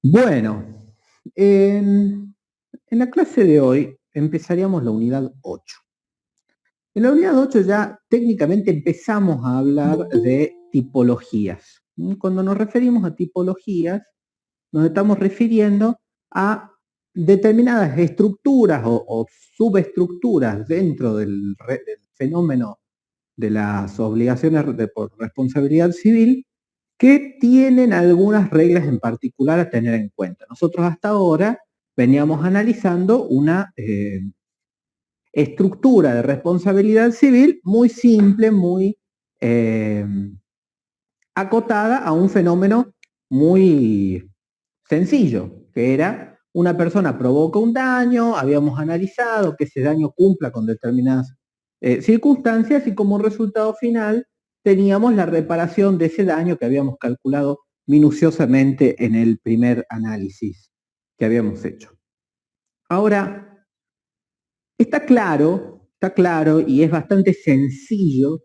Bueno, en la clase de hoy empezaríamos la unidad 8. En la unidad 8 ya técnicamente empezamos a hablar de tipologías. Cuando nos referimos a tipologías, nos estamos refiriendo a determinadas estructuras o subestructuras dentro del fenómeno de las obligaciones por responsabilidad civil que tienen algunas reglas en particular a tener en cuenta. Nosotros hasta ahora veníamos analizando una estructura de responsabilidad civil muy simple, muy eh, acotada a un fenómeno muy sencillo, que era una persona provoca un daño, habíamos analizado que ese daño cumpla con determinadas circunstancias y como resultado final teníamos la reparación de ese daño que habíamos calculado minuciosamente en el primer análisis que habíamos hecho. Ahora, está claro y es bastante sencillo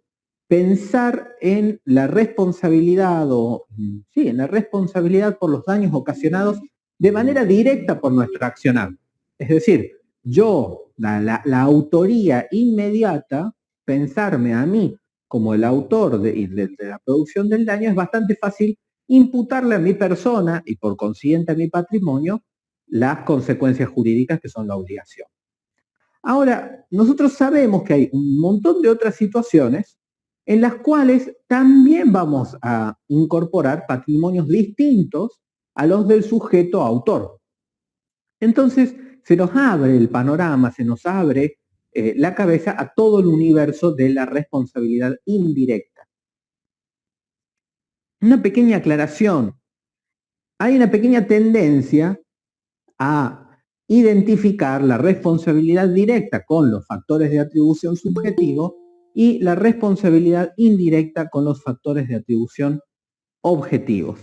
pensar en la responsabilidad en la responsabilidad por los daños ocasionados de manera directa por nuestro accionar. Es decir, yo, la autoría inmediata, pensarme a mí como el autor de la producción del daño, es bastante fácil imputarle a mi persona y por consiguiente a mi patrimonio las consecuencias jurídicas que son la obligación. Ahora, nosotros sabemos que hay un montón de otras situaciones en las cuales también vamos a incorporar patrimonios distintos a los del sujeto autor. Entonces, se nos abre el panorama, se nos abre la cabeza a todo el universo de la responsabilidad indirecta. Una pequeña aclaración. Hay una pequeña tendencia a identificar la responsabilidad directa con los factores de atribución subjetivo y la responsabilidad indirecta con los factores de atribución objetivos.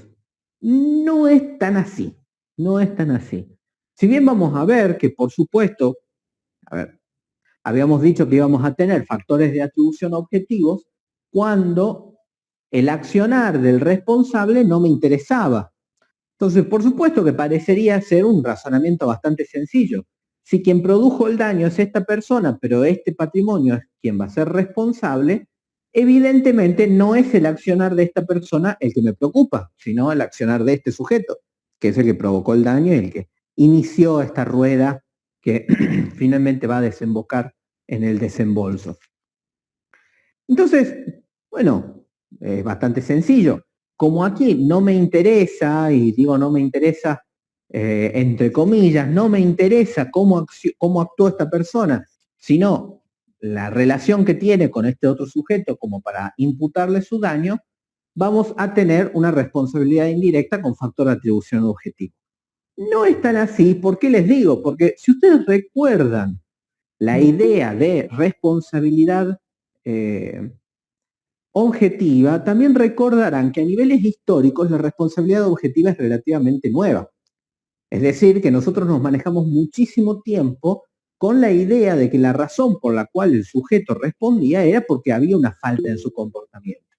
No es tan así, no es tan así. Si bien vamos a ver que, por supuesto, habíamos dicho que íbamos a tener factores de atribución objetivos cuando el accionar del responsable no me interesaba. Entonces, por supuesto que parecería ser un razonamiento bastante sencillo. Si quien produjo el daño es esta persona, pero este patrimonio es quien va a ser responsable, evidentemente no es el accionar de esta persona el que me preocupa, sino el accionar de este sujeto, que es el que provocó el daño y el que inició esta rueda que finalmente va a desembocar en el desembolso. Entonces, bueno, es bastante sencillo. Como aquí no me interesa, y digo no me interesa entre comillas, no me interesa cómo actuó esta persona, sino la relación que tiene con este otro sujeto como para imputarle su daño, vamos a tener una responsabilidad indirecta con factor de atribución objetivo. No es tan así, ¿por qué les digo? Porque si ustedes recuerdan la idea de responsabilidad objetiva, también recordarán que a niveles históricos la responsabilidad objetiva es relativamente nueva. Es decir, que nosotros nos manejamos muchísimo tiempo con la idea de que la razón por la cual el sujeto respondía era porque había una falta en su comportamiento.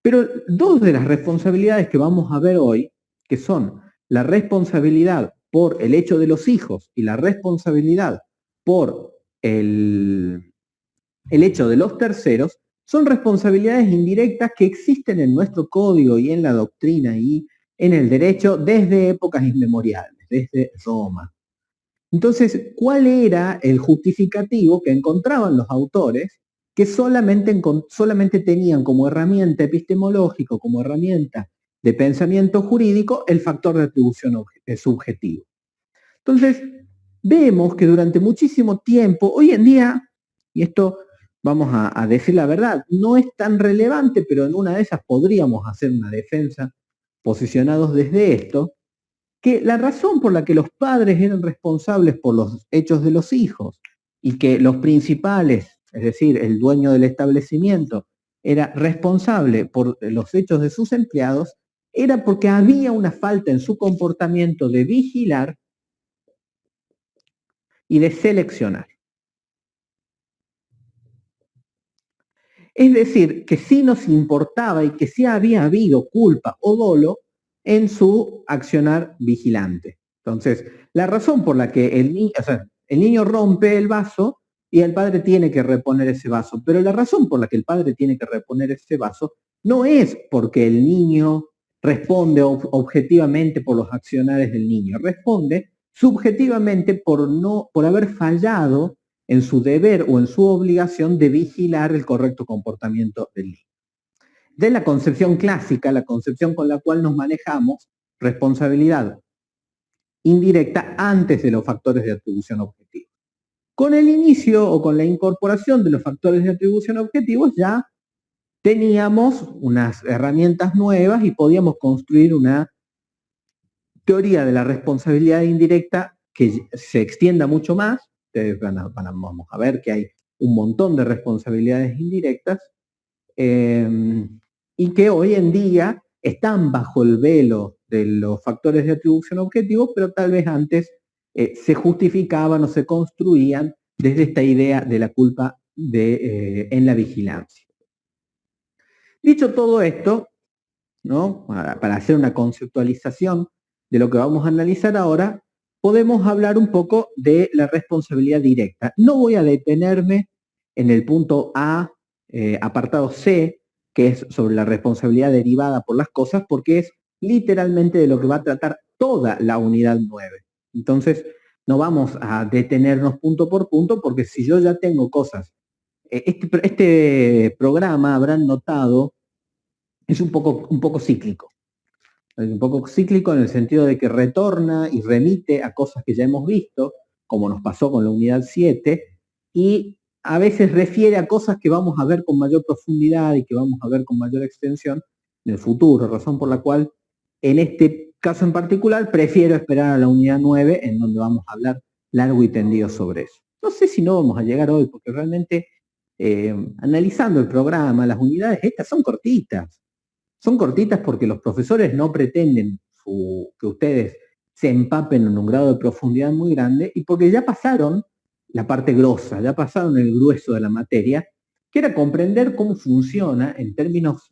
Pero dos de las responsabilidades que vamos a ver hoy, que son la responsabilidad por el hecho de los hijos y la responsabilidad por el hecho de los terceros, son responsabilidades indirectas que existen en nuestro código y en la doctrina y en el derecho desde épocas inmemoriales, desde Roma. Entonces, ¿cuál era el justificativo que encontraban los autores que solamente tenían como herramienta epistemológica, como herramienta de pensamiento jurídico, el factor de atribución subjetivo? Entonces, vemos que durante muchísimo tiempo, hoy en día, y esto vamos a decir la verdad, no es tan relevante, pero en una de esas podríamos hacer una defensa posicionados desde esto, que la razón por la que los padres eran responsables por los hechos de los hijos y que los principales, es decir, el dueño del establecimiento, era responsable por los hechos de sus empleados, era porque había una falta en su comportamiento de vigilar y de seleccionar. Es decir, que sí nos importaba y que sí había habido culpa o dolo en su accionar vigilante. Entonces, la razón por la que el niño rompe el vaso y el padre tiene que reponer ese vaso, pero la razón por la que el padre tiene que reponer ese vaso no es porque el niño responde objetivamente por los accionares del niño, responde subjetivamente por haber fallado en su deber o en su obligación de vigilar el correcto comportamiento del niño. De la concepción clásica, la concepción con la cual nos manejamos, responsabilidad indirecta antes de los factores de atribución objetiva. Con el inicio o con la incorporación de los factores de atribución objetivos ya teníamos unas herramientas nuevas y podíamos construir una teoría de la responsabilidad indirecta que se extienda mucho más. Ustedes vamos a ver que hay un montón de responsabilidades indirectas y que hoy en día están bajo el velo de los factores de atribución objetivos, pero tal vez antes se justificaban o se construían desde esta idea de la culpa en la vigilancia. Dicho todo esto, ¿no? Para hacer una conceptualización de lo que vamos a analizar ahora, podemos hablar un poco de la responsabilidad directa. No voy a detenerme en el punto A, apartado C, que es sobre la responsabilidad derivada por las cosas, porque es literalmente de lo que va a tratar toda la unidad 9. Entonces, no vamos a detenernos punto por punto, porque si yo ya tengo cosas, este programa habrán notado, es un poco cíclico. Es un poco cíclico en el sentido de que retorna y remite a cosas que ya hemos visto, como nos pasó con la unidad 7, y a veces refiere a cosas que vamos a ver con mayor profundidad y que vamos a ver con mayor extensión en el futuro, razón por la cual en este caso en particular prefiero esperar a la unidad 9, en donde vamos a hablar largo y tendido sobre eso. No sé si no vamos a llegar hoy, porque realmente analizando el programa, las unidades estas son cortitas. Son cortitas porque los profesores no pretenden que ustedes se empapen en un grado de profundidad muy grande y porque ya pasaron la parte grosa, ya pasaron el grueso de la materia, que era comprender cómo funciona en términos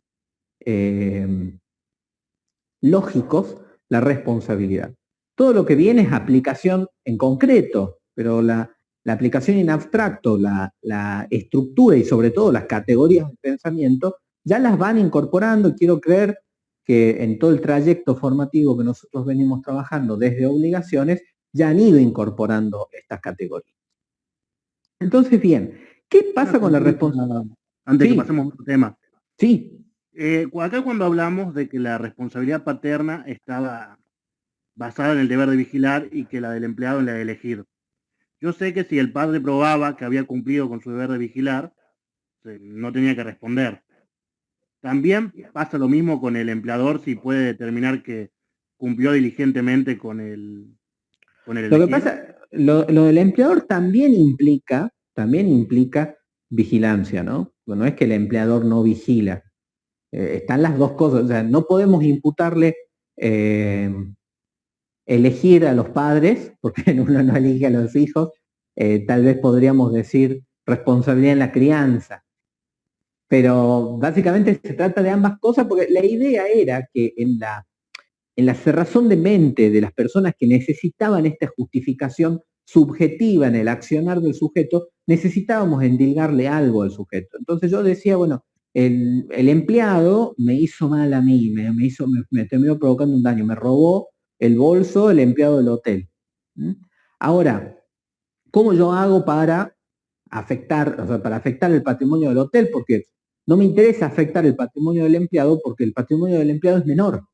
lógicos la responsabilidad. Todo lo que viene es aplicación en concreto, pero la aplicación en abstracto, la estructura y sobre todo las categorías de pensamiento ya las van incorporando y quiero creer que en todo el trayecto formativo que nosotros venimos trabajando desde obligaciones, ya han ido incorporando estas categorías. Entonces, bien, ¿qué pasa con la responsabilidad? Antes que pasemos a otro tema. Sí. Acá cuando hablamos de que la responsabilidad paterna estaba basada en el deber de vigilar y que la del empleado en la de elegir. Yo sé que si el padre probaba que había cumplido con su deber de vigilar, no tenía que responder. También pasa lo mismo con el empleador si puede determinar que cumplió diligentemente con el Lo que pasa, lo del empleador también implica vigilancia, ¿no? No es que el empleador no vigila. Están las dos cosas, o sea, no podemos imputarle elegir a los padres, porque uno no elige a los hijos, tal vez podríamos decir responsabilidad en la crianza. Pero básicamente se trata de ambas cosas, porque la idea era que en la cerrazón de mente de las personas que necesitaban esta justificación subjetiva en el accionar del sujeto, necesitábamos endilgarle algo al sujeto. Entonces yo decía, bueno, el empleado me hizo mal a mí, me terminó provocando un daño, me robó el bolso el empleado del hotel. Ahora, ¿cómo yo hago para afectar el patrimonio del hotel? Porque no me interesa afectar el patrimonio del empleado porque el patrimonio del empleado es menor.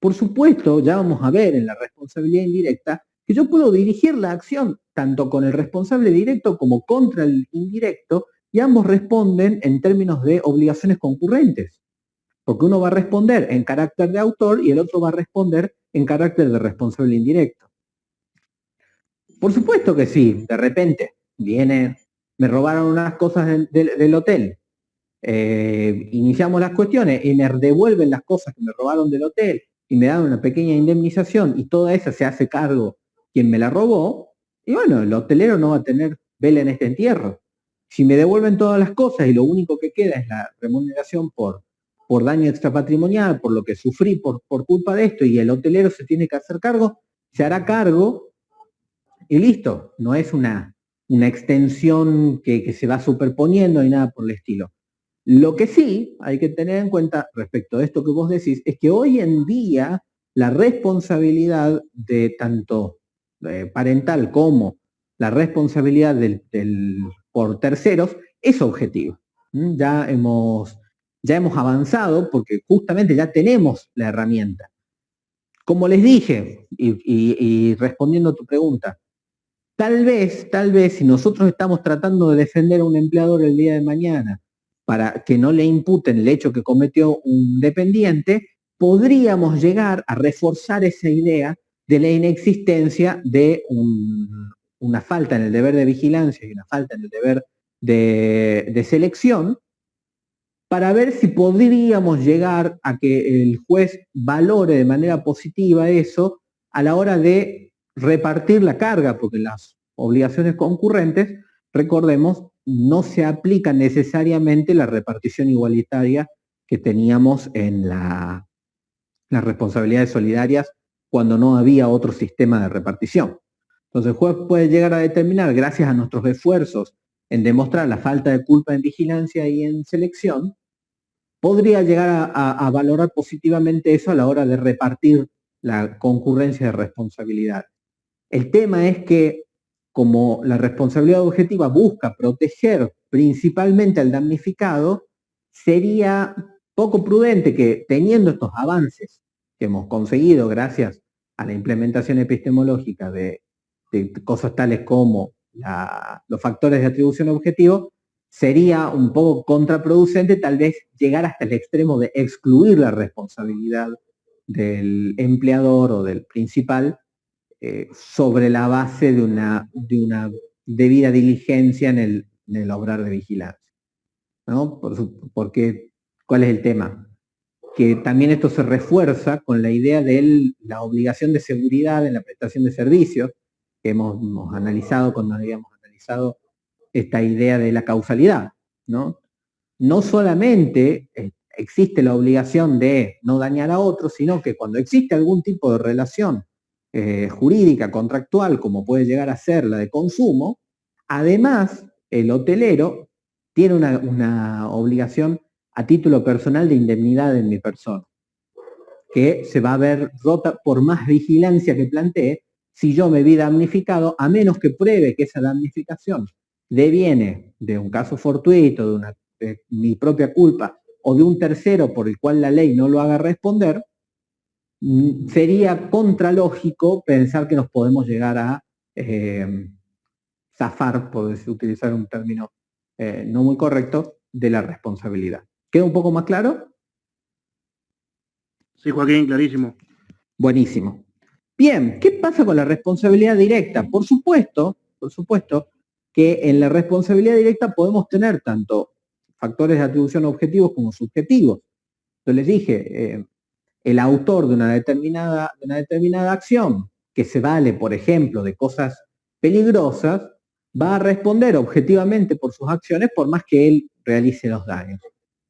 Por supuesto, ya vamos a ver en la responsabilidad indirecta que yo puedo dirigir la acción tanto con el responsable directo como contra el indirecto y ambos responden en términos de obligaciones concurrentes. Porque uno va a responder en carácter de autor y el otro va a responder en carácter de responsable indirecto. Por supuesto que sí, de repente me robaron unas cosas del hotel, iniciamos las cuestiones y me devuelven las cosas que me robaron del hotel y me dan una pequeña indemnización y toda esa se hace cargo quien me la robó, y bueno, el hotelero no va a tener vela en este entierro. Si me devuelven todas las cosas y lo único que queda es la remuneración por por daño extrapatrimonial, por lo que sufrí por culpa de esto, y el hotelero se tiene que hacer cargo, se hará cargo y listo. No es una extensión que se va superponiendo ni nada por el estilo. Lo que sí hay que tener en cuenta respecto a esto que vos decís es que hoy en día la responsabilidad de tanto parental como la responsabilidad por terceros es objetiva. Ya hemos avanzado porque justamente ya tenemos la herramienta. Como les dije, y respondiendo a tu pregunta, tal vez, si nosotros estamos tratando de defender a un empleador el día de mañana para que no le imputen el hecho que cometió un dependiente, podríamos llegar a reforzar esa idea de la inexistencia de una falta en el deber de vigilancia y una falta en el deber de selección, para ver si podríamos llegar a que el juez valore de manera positiva eso a la hora de repartir la carga, porque las obligaciones concurrentes, recordemos, no se aplica necesariamente la repartición igualitaria que teníamos en las responsabilidades solidarias cuando no había otro sistema de repartición. Entonces el juez puede llegar a determinar, gracias a nuestros esfuerzos en demostrar la falta de culpa en vigilancia y en selección, podría llegar a valorar positivamente eso a la hora de repartir la concurrencia de responsabilidad. El tema es que, como la responsabilidad objetiva busca proteger principalmente al damnificado, sería poco prudente que, teniendo estos avances que hemos conseguido gracias a la implementación epistemológica de cosas tales como los factores de atribución objetivo, sería un poco contraproducente tal vez llegar hasta el extremo de excluir la responsabilidad del empleador o del principal sobre la base de una debida diligencia en el obrar de vigilancia, ¿no? Porque, ¿cuál es el tema? Que también esto se refuerza con la idea de la obligación de seguridad en la prestación de servicios, que hemos analizado cuando habíamos analizado esta idea de la causalidad, ¿no? No solamente existe la obligación de no dañar a otros, sino que cuando existe algún tipo de relación jurídica, contractual, como puede llegar a ser la de consumo, además el hotelero tiene una obligación a título personal de indemnidad en mi persona, que se va a ver rota por más vigilancia que plantee si yo me vi damnificado, a menos que pruebe que esa damnificación deviene de un caso fortuito, de mi propia culpa o de un tercero por el cual la ley no lo haga responder. Sería contralógico pensar que nos podemos llegar a zafar, por utilizar un término no muy correcto, de la responsabilidad. ¿Queda un poco más claro? Sí, Joaquín, clarísimo. Buenísimo. Bien, ¿qué pasa con la responsabilidad directa? Por supuesto que en la responsabilidad directa podemos tener tanto factores de atribución objetivos como subjetivos. Yo les dije, el autor de una determinada acción que se vale, por ejemplo, de cosas peligrosas, va a responder objetivamente por sus acciones por más que él realice los daños.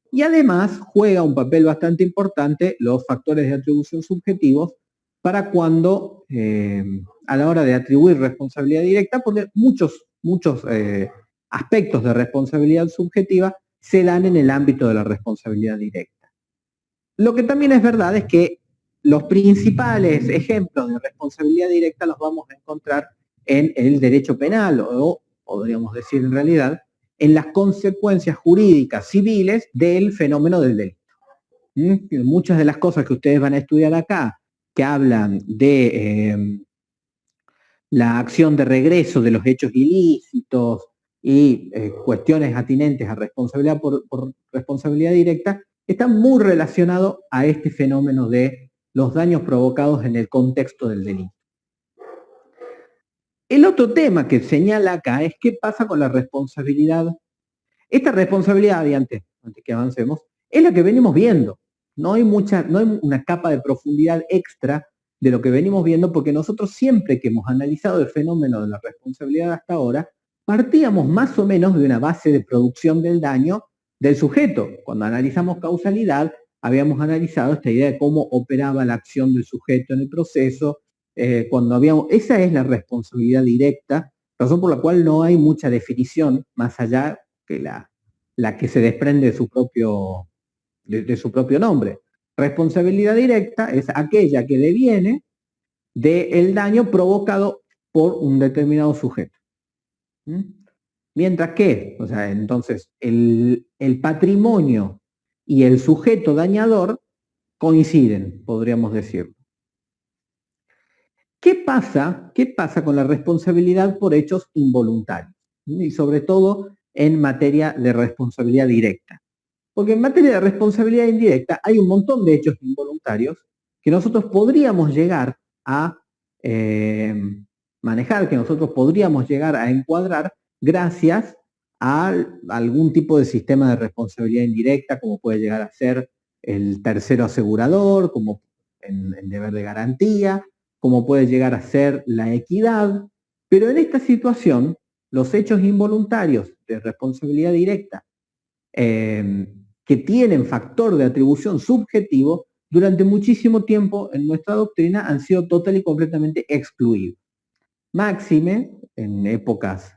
Y además juega un papel bastante importante los factores de atribución subjetivos para cuando, a la hora de atribuir responsabilidad directa, porque muchos aspectos de responsabilidad subjetiva se dan en el ámbito de la responsabilidad directa. Lo que también es verdad es que los principales ejemplos de responsabilidad directa los vamos a encontrar en el derecho penal, o podríamos decir en realidad, en las consecuencias jurídicas civiles del fenómeno del delito. Muchas de las cosas que ustedes van a estudiar acá, que hablan de la acción de regreso de los hechos ilícitos y cuestiones atinentes a responsabilidad por responsabilidad directa, están muy relacionados a este fenómeno de los daños provocados en el contexto del delito. El otro tema que señala acá es qué pasa con la responsabilidad. Esta responsabilidad, y antes que avancemos, es la que venimos viendo. No hay una capa de profundidad extra de lo que venimos viendo, porque nosotros siempre que hemos analizado el fenómeno de la responsabilidad hasta ahora, partíamos más o menos de una base de producción del daño del sujeto. Cuando analizamos causalidad, habíamos analizado esta idea de cómo operaba la acción del sujeto en el proceso, esa es la responsabilidad directa, razón por la cual no hay mucha definición más allá que la que se desprende de su propio nombre. Responsabilidad directa es aquella que deviene del daño provocado por un determinado sujeto. Mientras que, entonces, el patrimonio y el sujeto dañador coinciden, podríamos decirlo. ¿Qué pasa con la responsabilidad por hechos involuntarios? Y sobre todo en materia de responsabilidad directa. Porque en materia de responsabilidad indirecta hay un montón de hechos involuntarios que nosotros podríamos llegar a manejar, que nosotros podríamos llegar a encuadrar gracias a algún tipo de sistema de responsabilidad indirecta, como puede llegar a ser el tercero asegurador, como en deber de garantía, como puede llegar a ser la equidad. Pero en esta situación, los hechos involuntarios de responsabilidad directa que tienen factor de atribución subjetivo, durante muchísimo tiempo en nuestra doctrina han sido total y completamente excluidos. Máxime, en épocas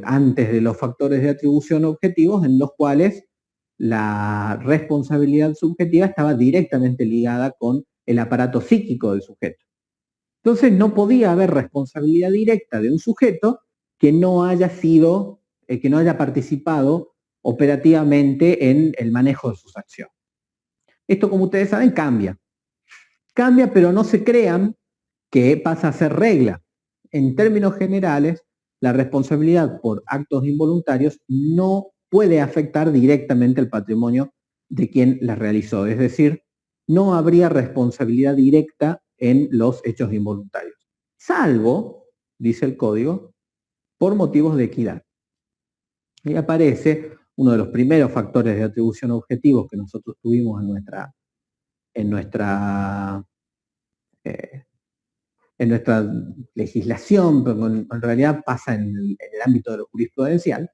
antes de los factores de atribución objetivos, en los cuales la responsabilidad subjetiva estaba directamente ligada con el aparato psíquico del sujeto. Entonces no podía haber responsabilidad directa de un sujeto que no haya sido, que no haya participado operativamente en el manejo de sus acciones. Esto, como ustedes saben, cambia. Cambia, pero no se crean que pasa a ser regla. En términos generales, la responsabilidad por actos involuntarios no puede afectar directamente el patrimonio de quien la realizó. Es decir, no habría responsabilidad directa en los hechos involuntarios, salvo, dice el código, por motivos de equidad. Y aparece uno de los primeros factores de atribución objetivos que nosotros tuvimos en nuestra legislación, pero en realidad pasa en el ámbito de lo jurisprudencial,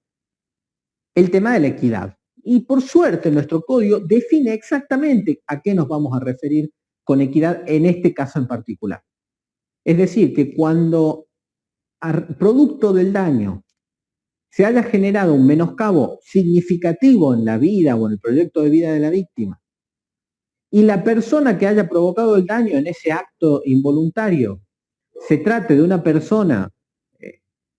el tema de la equidad. Y por suerte nuestro código define exactamente a qué nos vamos a referir con equidad en este caso en particular. Es decir, que cuando producto del daño se haya generado un menoscabo significativo en la vida o en el proyecto de vida de la víctima, y la persona que haya provocado el daño en ese acto involuntario se trate de una persona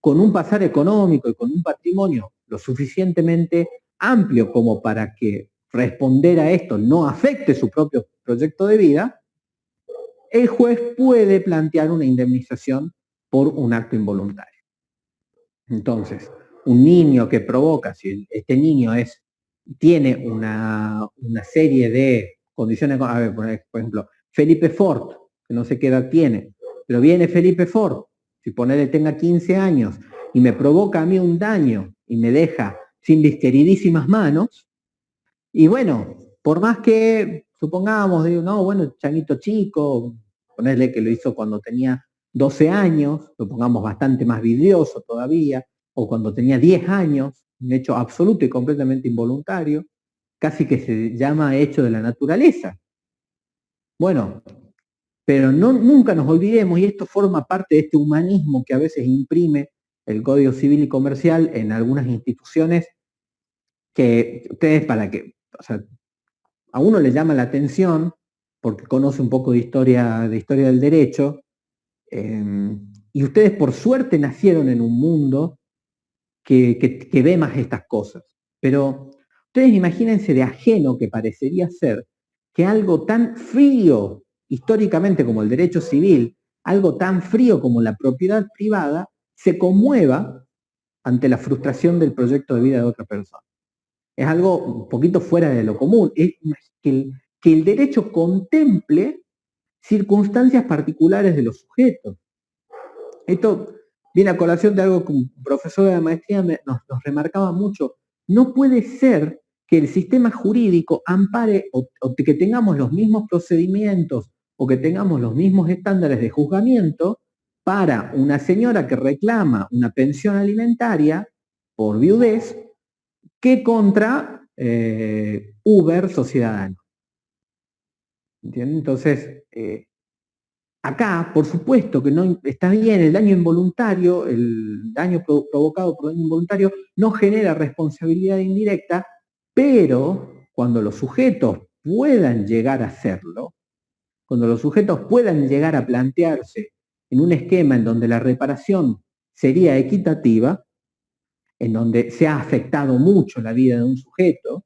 con un pasar económico y con un patrimonio lo suficientemente amplio como para que responder a esto no afecte su propio proyecto de vida, el juez puede plantear una indemnización por un acto involuntario. Entonces, un niño que provoca, si este niño tiene una serie de condiciones, a ver, por ejemplo, Felipe Ford, que no sé qué edad tiene, pero viene Felipe Ford, si ponele tenga 15 años, y me provoca a mí un daño y me deja sin mis queridísimas manos, y bueno, por más que supongamos, digo, no, bueno, changuito chico, ponerle que lo hizo cuando tenía 12 años, lo pongamos bastante más vidrioso todavía, o cuando tenía 10 años, un hecho absoluto y completamente involuntario, casi que se llama hecho de la naturaleza. Bueno, pero nunca nos olvidemos, y esto forma parte de este humanismo que a veces imprime el Código Civil y Comercial en algunas instituciones, que ustedes a uno le llama la atención porque conoce un poco de historia del derecho, y ustedes por suerte nacieron en un mundo que ve más estas cosas. Pero ustedes imagínense de ajeno que parecería ser que algo tan frío históricamente como el derecho civil, algo tan frío como la propiedad privada, se conmueva ante la frustración del proyecto de vida de otra persona. Es algo un poquito fuera de lo común. Es que el derecho contemple circunstancias particulares de los sujetos. Esto viene a colación de algo que un profesor de la maestría nos remarcaba mucho. No puede ser que el sistema jurídico ampare o que tengamos los mismos procedimientos o que tengamos los mismos estándares de juzgamiento para una señora que reclama una pensión alimentaria por viudez que contra Uber Sociedad Anónima. ¿Entienden? Entonces, acá, por supuesto que no está bien, el daño involuntario, el daño provocado por daño involuntario no genera responsabilidad indirecta, pero cuando los sujetos puedan llegar a hacerlo, cuando los sujetos puedan llegar a plantearse en un esquema en donde la reparación sería equitativa, en donde se ha afectado mucho la vida de un sujeto,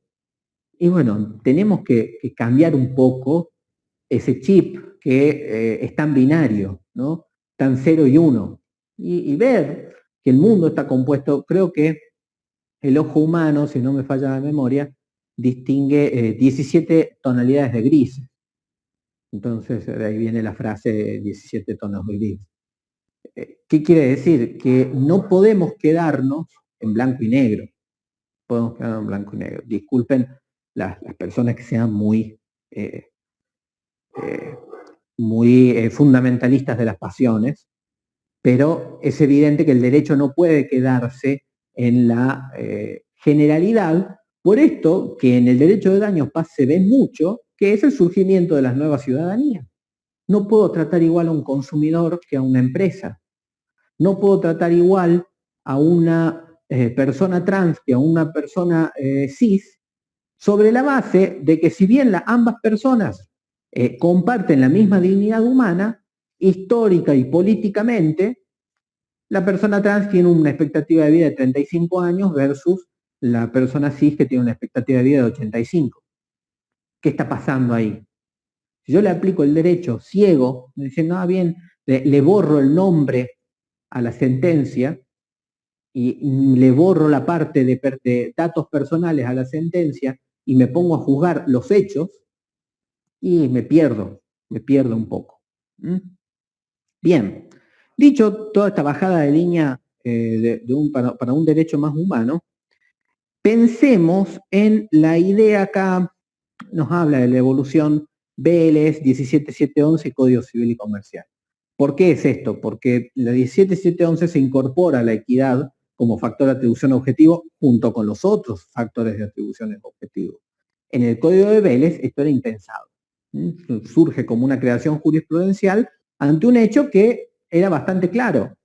y bueno, tenemos que cambiar un poco ese chip que es tan binario, ¿no? Tan 0 y 1, y ver que el mundo está compuesto, creo que el ojo humano, si no me falla la memoria, distingue 17 tonalidades de gris. Entonces, de ahí viene la frase 17 tonos de gris. ¿Qué quiere decir? Que no podemos quedarnos en blanco y negro. Podemos quedarnos en blanco y negro. Disculpen las personas que sean muy fundamentalistas de las pasiones, pero es evidente que el derecho no puede quedarse en la generalidad. Por esto que en el derecho de daños se ve mucho, que es el surgimiento de las nuevas ciudadanías. No puedo tratar igual a un consumidor que a una empresa. No puedo tratar igual a una persona trans que a una persona cis, sobre la base de que si bien ambas personas comparten la misma dignidad humana, histórica y políticamente, la persona trans tiene una expectativa de vida de 35 años versus la persona cis que tiene una expectativa de vida de 85. ¿Qué está pasando ahí? Si yo le aplico el derecho ciego, diciendo, bien, le borro el nombre a la sentencia y le borro la parte de datos personales a la sentencia y me pongo a juzgar los hechos, y me pierdo un poco. Bien, dicho toda esta bajada de línea para un derecho más humano, pensemos en la idea acá, nos habla de la evolución Vélez, 17711, Código Civil y Comercial. ¿Por qué es esto? Porque la 17711 se incorpora a la equidad como factor de atribución objetivo junto con los otros factores de atribución objetivo. En el Código de Vélez esto era impensado. Surge como una creación jurisprudencial ante un hecho que era bastante claro.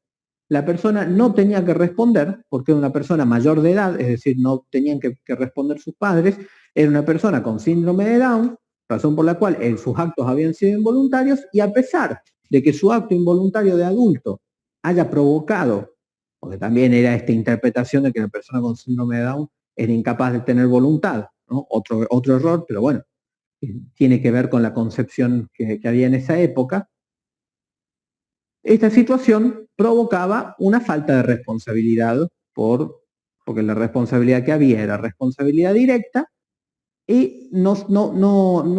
La persona no tenía que responder porque era una persona mayor de edad, es decir, no tenían que responder sus padres, era una persona con síndrome de Down, razón por la cual sus actos habían sido involuntarios, y a pesar de que su acto involuntario de adulto haya provocado, porque también era esta interpretación de que la persona con síndrome de Down era incapaz de tener voluntad, ¿no? Otro error, pero bueno, tiene que ver con la concepción que había en esa época. Esta situación provocaba una falta de responsabilidad porque la responsabilidad que había era responsabilidad directa y no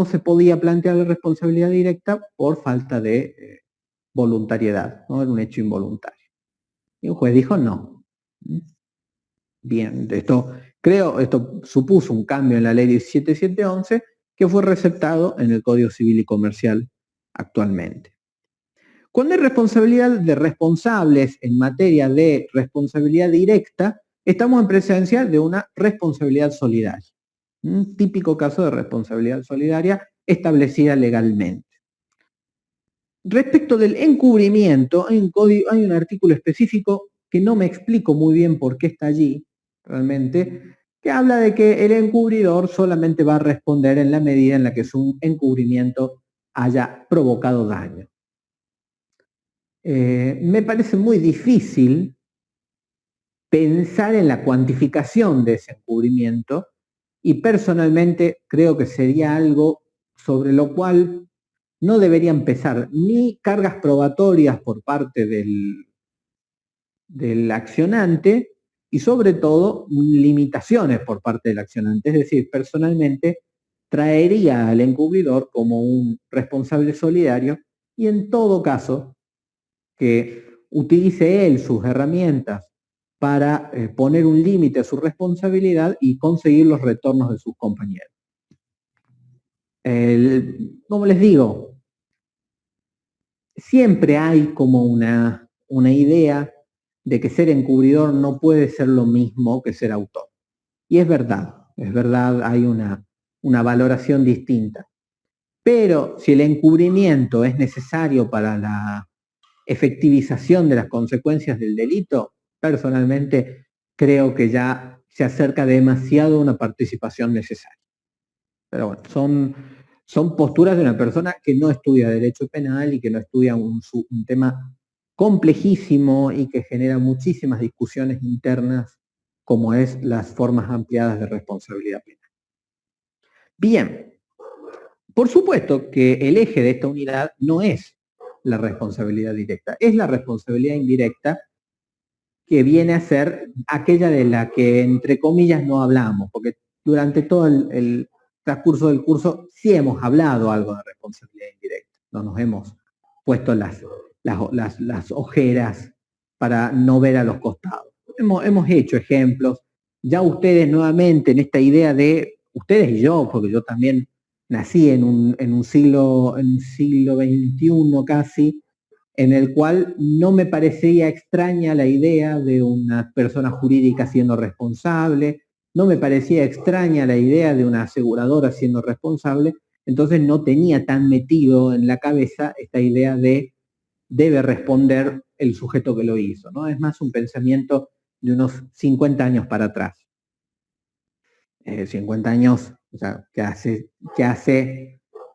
se podía plantear la responsabilidad directa por falta de voluntariedad, ¿no? Era un hecho involuntario. Y un juez dijo no. Bien, esto supuso un cambio en la ley 17711 que fue receptado en el Código Civil y Comercial actualmente. Cuando hay responsabilidad de responsables en materia de responsabilidad directa, estamos en presencia de una responsabilidad solidaria. Un típico caso de responsabilidad solidaria establecida legalmente. Respecto del encubrimiento, hay un artículo específico que no me explico muy bien por qué está allí, realmente, que habla de que el encubridor solamente va a responder en la medida en la que su encubrimiento haya provocado daño. Me parece muy difícil pensar en la cuantificación de ese encubrimiento y personalmente creo que sería algo sobre lo cual no deberían pesar ni cargas probatorias por parte del accionante y sobre todo limitaciones por parte del accionante. Es decir, personalmente traería al encubridor como un responsable solidario y en todo caso que utilice él sus herramientas para poner un límite a su responsabilidad y conseguir los retornos de sus compañeros. Como les digo, siempre hay como una idea de que ser encubridor no puede ser lo mismo que ser autor. Y es verdad, es verdad, hay una valoración distinta. Pero si el encubrimiento es necesario para la efectivización de las consecuencias del delito, personalmente creo que ya se acerca demasiado a una participación necesaria. Pero bueno, son posturas de una persona que no estudia derecho penal y que no estudia un tema complejísimo y que genera muchísimas discusiones internas, como es las formas ampliadas de responsabilidad penal. Bien, por supuesto que el eje de esta unidad no es la responsabilidad directa, es la responsabilidad indirecta, que viene a ser aquella de la que entre comillas no hablamos, porque durante todo el transcurso del curso sí hemos hablado algo de responsabilidad indirecta, no nos hemos puesto las ojeras para no ver a los costados. Hemos hecho ejemplos, ya ustedes nuevamente en esta idea de, ustedes y yo, porque yo también nací en un siglo XXI casi, en el cual no me parecía extraña la idea de una persona jurídica siendo responsable, no me parecía extraña la idea de una aseguradora siendo responsable, entonces no tenía tan metido en la cabeza esta idea de debe responder el sujeto que lo hizo, ¿no? Es más un pensamiento de unos 50 años para atrás. 50 años, o sea, que hace,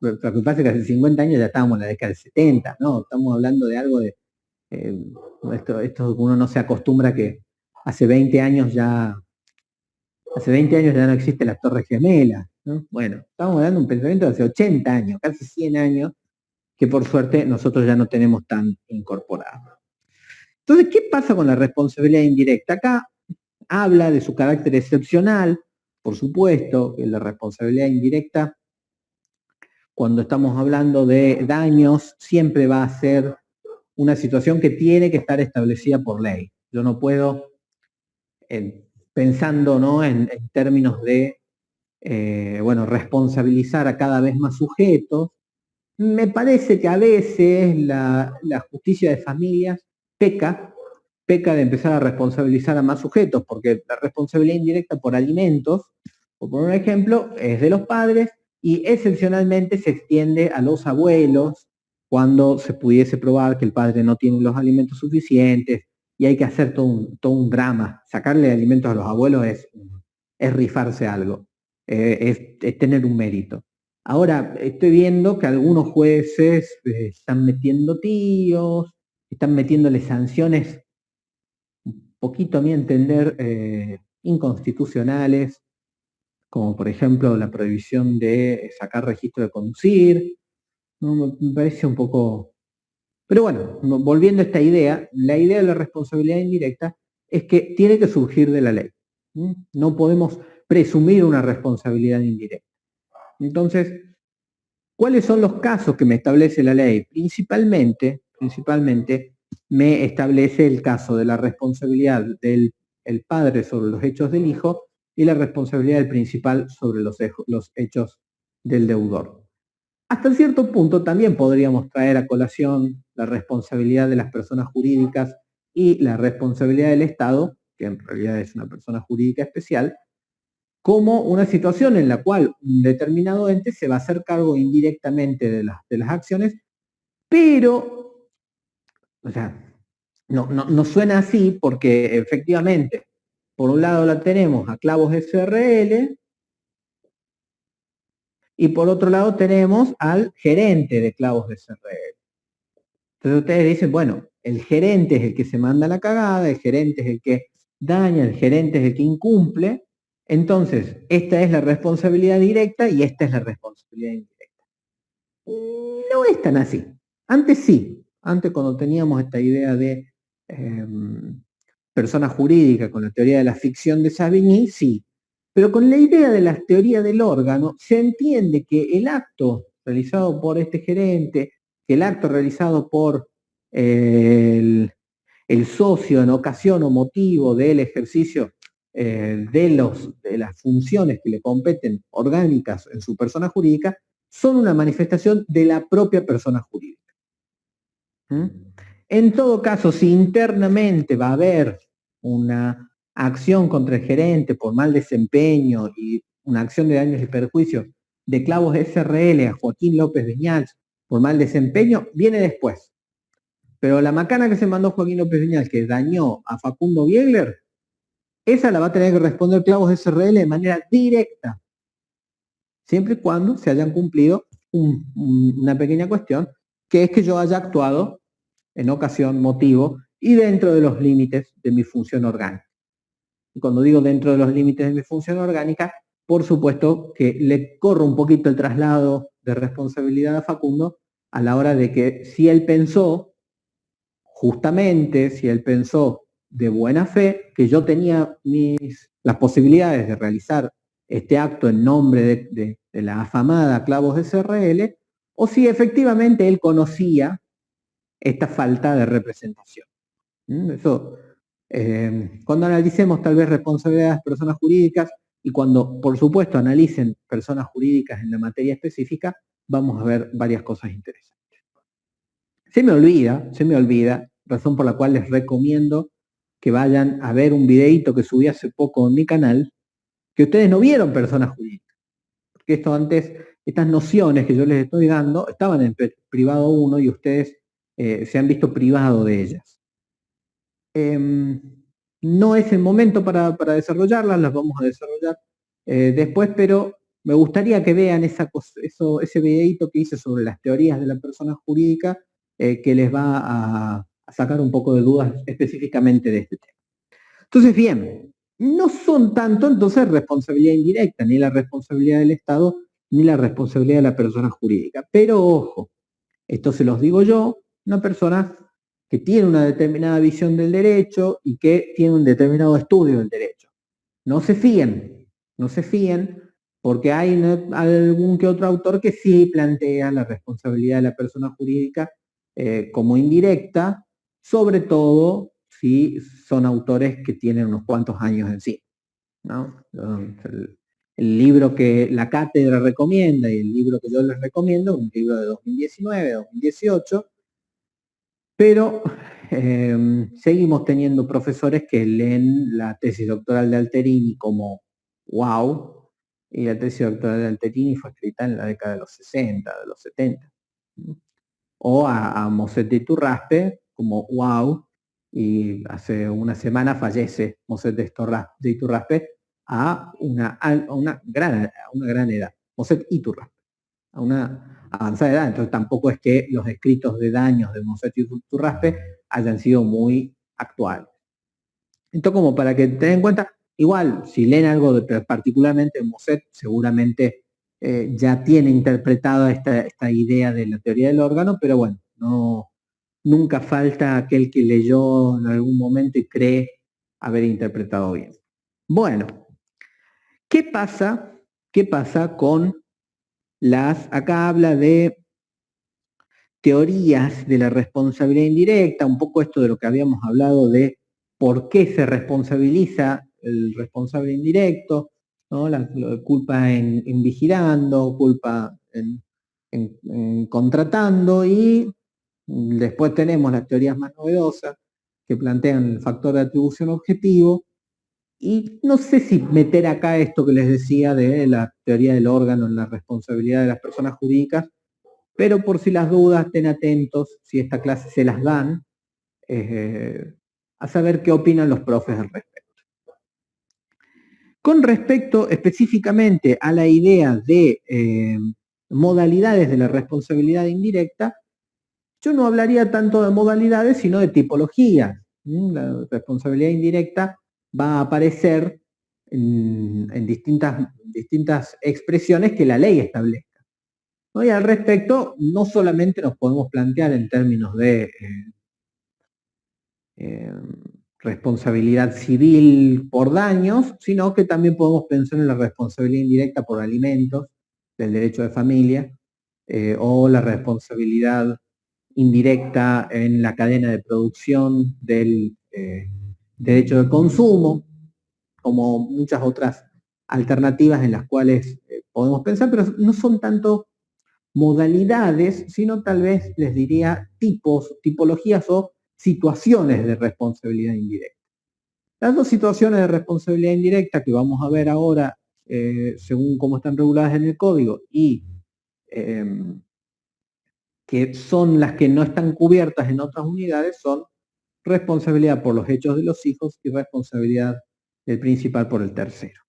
lo que pasa es que hace 50 años ya estábamos en la década del 70, ¿no? Estamos hablando de algo de, esto uno no se acostumbra que hace 20 años ya no existen las Torres Gemelas, ¿no? Bueno, estamos hablando de un pensamiento de hace 80 años, casi 100 años, que por suerte nosotros ya no tenemos tan incorporado. Entonces, ¿qué pasa con la responsabilidad indirecta? Acá habla de su carácter excepcional, por supuesto, que la responsabilidad indirecta, cuando estamos hablando de daños, siempre va a ser una situación que tiene que estar establecida por ley. Yo no puedo, pensando, ¿no?, en términos de responsabilizar a cada vez más sujetos, me parece que a veces la justicia de familias peca de empezar a responsabilizar a más sujetos, porque la responsabilidad indirecta por alimentos, o por un ejemplo, es de los padres y excepcionalmente se extiende a los abuelos cuando se pudiese probar que el padre no tiene los alimentos suficientes y hay que hacer todo un drama. Sacarle alimentos a los abuelos es rifarse algo, es tener un mérito. Ahora, estoy viendo que algunos jueces están metiendo tíos, están metiéndole sanciones, un poquito a mi entender, inconstitucionales, como por ejemplo la prohibición de sacar registro de conducir. No, me parece un poco... Pero bueno, volviendo a esta idea, la idea de la responsabilidad indirecta es que tiene que surgir de la ley. No podemos presumir una responsabilidad indirecta. Entonces, ¿cuáles son los casos que me establece la ley? Principalmente me establece el caso de la responsabilidad del padre sobre los hechos del hijo y la responsabilidad del principal sobre los hechos del deudor. Hasta cierto punto también podríamos traer a colación la responsabilidad de las personas jurídicas y la responsabilidad del Estado, que en realidad es una persona jurídica especial, como una situación en la cual un determinado ente se va a hacer cargo indirectamente de las acciones, pero, o sea, no suena así porque efectivamente, por un lado la tenemos a Clavos SRL y por otro lado tenemos al gerente de Clavos SRL. Entonces ustedes dicen, bueno, el gerente es el que se manda la cagada, el gerente es el que daña, el gerente es el que incumple. Entonces, esta es la responsabilidad directa y esta es la responsabilidad indirecta. No es tan así. Antes sí. Antes cuando teníamos esta idea de persona jurídica con la teoría de la ficción de Savigny, sí. Pero con la idea de la teoría del órgano, se entiende que el acto realizado por este gerente, que el acto realizado por el socio en ocasión o motivo del ejercicio de las funciones que le competen orgánicas en su persona jurídica, son una manifestación de la propia persona jurídica. En todo caso, si internamente va a haber una acción contra el gerente por mal desempeño y una acción de daños y perjuicios de Clavos SRL a Joaquín López Viñals por mal desempeño viene después. Pero la macana que se mandó Joaquín López Viñals, que dañó a Facundo Biegler, esa la va a tener que responder Clavos SRL de manera directa, siempre y cuando se hayan cumplido una pequeña cuestión, que es que yo haya actuado en ocasión, motivo y dentro de los límites de mi función orgánica. Y cuando digo dentro de los límites de mi función orgánica, por supuesto que le corro un poquito el traslado de responsabilidad a Facundo a la hora de que si él pensó, justamente, si él pensó de buena fe, que yo tenía las posibilidades de realizar este acto en nombre de la afamada Clavos SRL, o si efectivamente él conocía esta falta de representación. Eso, cuando analicemos tal vez responsabilidad de las personas jurídicas y cuando, por supuesto, analicen personas jurídicas en la materia específica, vamos a ver varias cosas interesantes. Se me olvida, razón por la cual les recomiendo que vayan a ver un videito que subí hace poco en mi canal, que ustedes no vieron personas jurídicas, porque esto antes, estas nociones que yo les estoy dando, estaban en privado 1 y ustedes se han visto privados de ellas. No es el momento para desarrollarlas, las vamos a desarrollar después, pero me gustaría que vean ese videito que hice sobre las teorías de la persona jurídica, que les va a sacar un poco de dudas específicamente de este tema. Entonces, bien, no son tanto entonces responsabilidad indirecta, ni la responsabilidad del Estado, ni la responsabilidad de la persona jurídica. Pero ojo, esto se los digo yo, una persona que tiene una determinada visión del derecho y que tiene un determinado estudio del derecho. No se fíen, porque hay algún que otro autor que sí plantea la responsabilidad de la persona jurídica como indirecta, sobre todo si son autores que tienen unos cuantos años en sí, ¿no? El libro que la cátedra recomienda y el libro que yo les recomiendo, un libro de 2019, 2018, pero seguimos teniendo profesores que leen la tesis doctoral de Alterini como wow, y la tesis doctoral de Alterini fue escrita en la década de los 60, de los 70. O a Moset de Iturraspe como wow, y hace una semana fallece Moset de Iturraspe a una gran edad. Moset Iturraspe, a una avanzada edad, entonces tampoco es que los escritos de daños de Moset Iturraspe hayan sido muy actuales. Entonces, como para que tengan en cuenta, igual, si leen algo particularmente de Moset, seguramente ya tiene interpretada esta idea de la teoría del órgano, pero bueno, nunca falta aquel que leyó en algún momento y cree haber interpretado bien. Bueno, ¿qué pasa con acá habla de teorías de la responsabilidad indirecta, un poco esto de lo que habíamos hablado de por qué se responsabiliza el responsable indirecto, ¿no? La culpa en vigilando, culpa en contratando, y después tenemos las teorías más novedosas que plantean el factor de atribución objetivo, y no sé si meter acá esto que les decía de la teoría del órgano en la responsabilidad de las personas jurídicas, pero por si las dudas, estén atentos, si esta clase se las dan, a saber qué opinan los profes al respecto. Con respecto específicamente a la idea de modalidades de la responsabilidad indirecta, yo no hablaría tanto de modalidades, sino de tipologías. La responsabilidad indirecta va a aparecer en distintas expresiones que la ley establece. Y al respecto, no solamente nos podemos plantear en términos de responsabilidad civil por daños, sino que también podemos pensar en la responsabilidad indirecta por alimentos, del derecho de familia, o la responsabilidad indirecta en la cadena de producción del derecho de consumo, como muchas otras alternativas en las cuales podemos pensar, pero no son tanto modalidades, sino tal vez les diría tipologías o situaciones de responsabilidad indirecta. Las dos situaciones de responsabilidad indirecta que vamos a ver ahora, según cómo están reguladas en el código, y que son las que no están cubiertas en otras unidades, son responsabilidad por los hechos de los hijos y responsabilidad del principal por el tercero.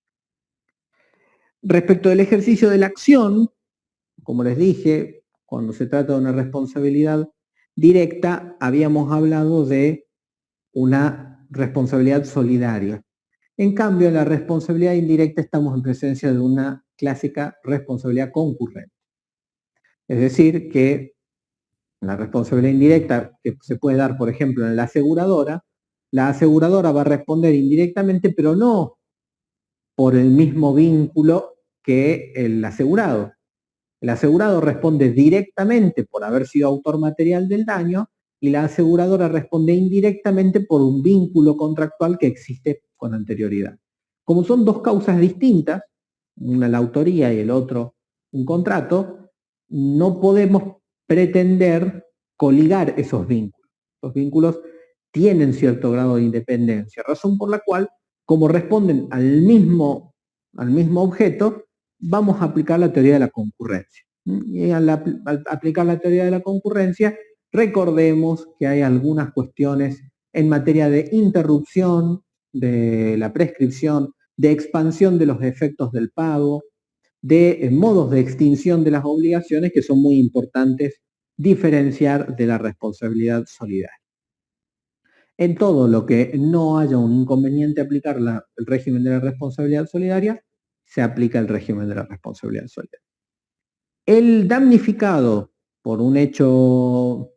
Respecto del ejercicio de la acción, como les dije, cuando se trata de una responsabilidad directa, habíamos hablado de una responsabilidad solidaria. En cambio, en la responsabilidad indirecta estamos en presencia de una clásica responsabilidad concurrente. Es decir, que la responsabilidad indirecta que se puede dar, por ejemplo, en la aseguradora va a responder indirectamente, pero no por el mismo vínculo que el asegurado. El asegurado responde directamente por haber sido autor material del daño y la aseguradora responde indirectamente por un vínculo contractual que existe con anterioridad. Como son dos causas distintas, una la autoría y el otro un contrato, no podemos pretender coligar esos vínculos. Los vínculos tienen cierto grado de independencia, razón por la cual, como responden al mismo objeto, vamos a aplicar la teoría de la concurrencia. Y al aplicar la teoría de la concurrencia, recordemos que hay algunas cuestiones en materia de interrupción de la prescripción, de expansión de los efectos del pago, de modos de extinción de las obligaciones que son muy importantes diferenciar de la responsabilidad solidaria. En todo lo que no haya un inconveniente aplicar el régimen de la responsabilidad solidaria, se aplica el régimen de la responsabilidad solidaria. El damnificado por un hecho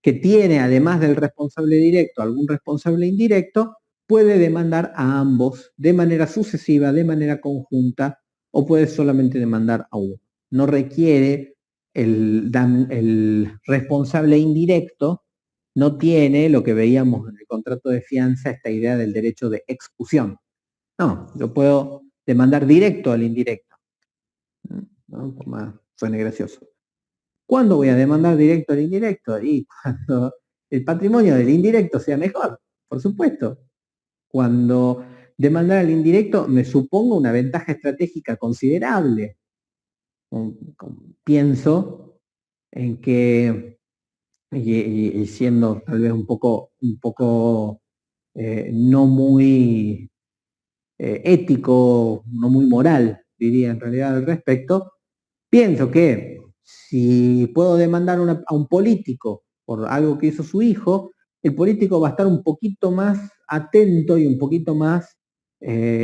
que tiene, además del responsable directo, algún responsable indirecto, puede demandar a ambos de manera sucesiva, de manera conjunta, o puede solamente demandar a uno. No requiere el responsable indirecto, no tiene lo que veíamos en el contrato de fianza, esta idea del derecho de excusión. No, yo puedo demandar directo al indirecto. ¿No? Por más suene gracioso. ¿Cuándo voy a demandar directo al indirecto? Y cuando el patrimonio del indirecto sea mejor, por supuesto. Cuando demandar al indirecto me suponga una ventaja estratégica considerable. Pienso en que, y siendo tal vez un poco no muy ético, no muy moral, diría en realidad al respecto, pienso que si puedo demandar a un político por algo que hizo su hijo, el político va a estar un poquito más atento y un poquito más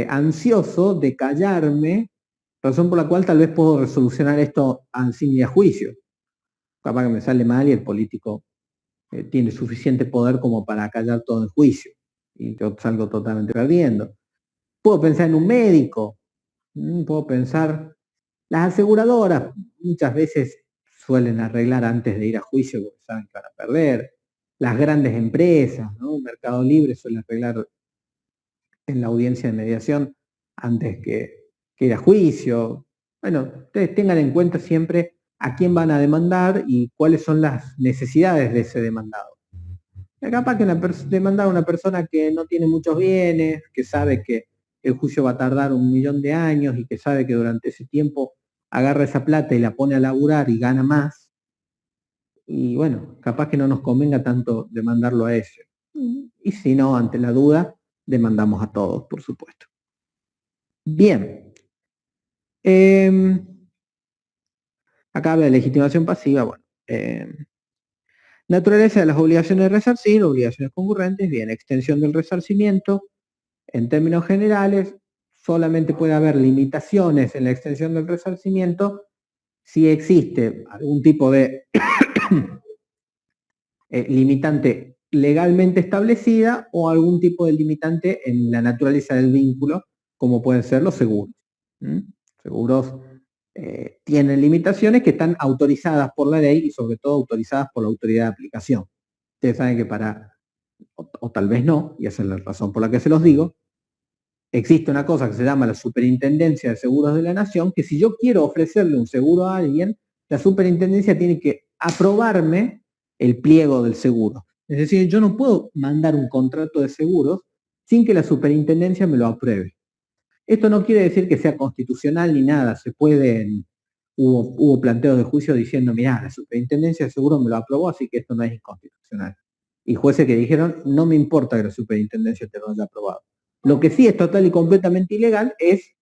ansioso de callarme, razón por la cual tal vez puedo resolucionar esto sin ir a juicio. Capaz que me sale mal y el político tiene suficiente poder como para callar todo en juicio y yo salgo totalmente perdiendo. Puedo pensar en un médico, puedo pensar, las aseguradoras muchas veces suelen arreglar antes de ir a juicio porque saben que van a perder. Las grandes empresas, ¿no? Mercado Libre suele arreglar en la audiencia de mediación antes que ir a juicio. Bueno, ustedes tengan en cuenta siempre a quién van a demandar y cuáles son las necesidades de ese demandado. Capaz que demandar a una persona que no tiene muchos bienes, que sabe que el juicio va a tardar 1.000.000 de años y que sabe que durante ese tiempo agarra esa plata y la pone a laburar y gana más. Y bueno, capaz que no nos convenga tanto demandarlo a ese. Y si no, ante la duda, demandamos a todos, por supuesto. Bien. Acá habla de legitimación pasiva. Bueno, naturaleza de las obligaciones de resarcir, obligaciones concurrentes. Bien, extensión del resarcimiento. En términos generales, solamente puede haber limitaciones en la extensión del resarcimiento si existe algún tipo de limitante legalmente establecida o algún tipo de limitante en la naturaleza del vínculo, como pueden ser los seguros. Seguros tienen limitaciones que están autorizadas por la ley y sobre todo autorizadas por la autoridad de aplicación. Ustedes saben que o tal vez no, y esa es la razón por la que se los digo, existe una cosa que se llama la Superintendencia de Seguros de la Nación, que si yo quiero ofrecerle un seguro a alguien, la Superintendencia tiene que aprobarme el pliego del seguro. Es decir, yo no puedo mandar un contrato de seguros sin que la superintendencia me lo apruebe. Esto no quiere decir que sea constitucional ni nada, hubo planteos de juicio diciendo, mirá, la superintendencia de seguros me lo aprobó, así que esto no es inconstitucional. Y jueces que dijeron, no me importa que la superintendencia te lo haya aprobado. Lo que sí es total y completamente ilegal es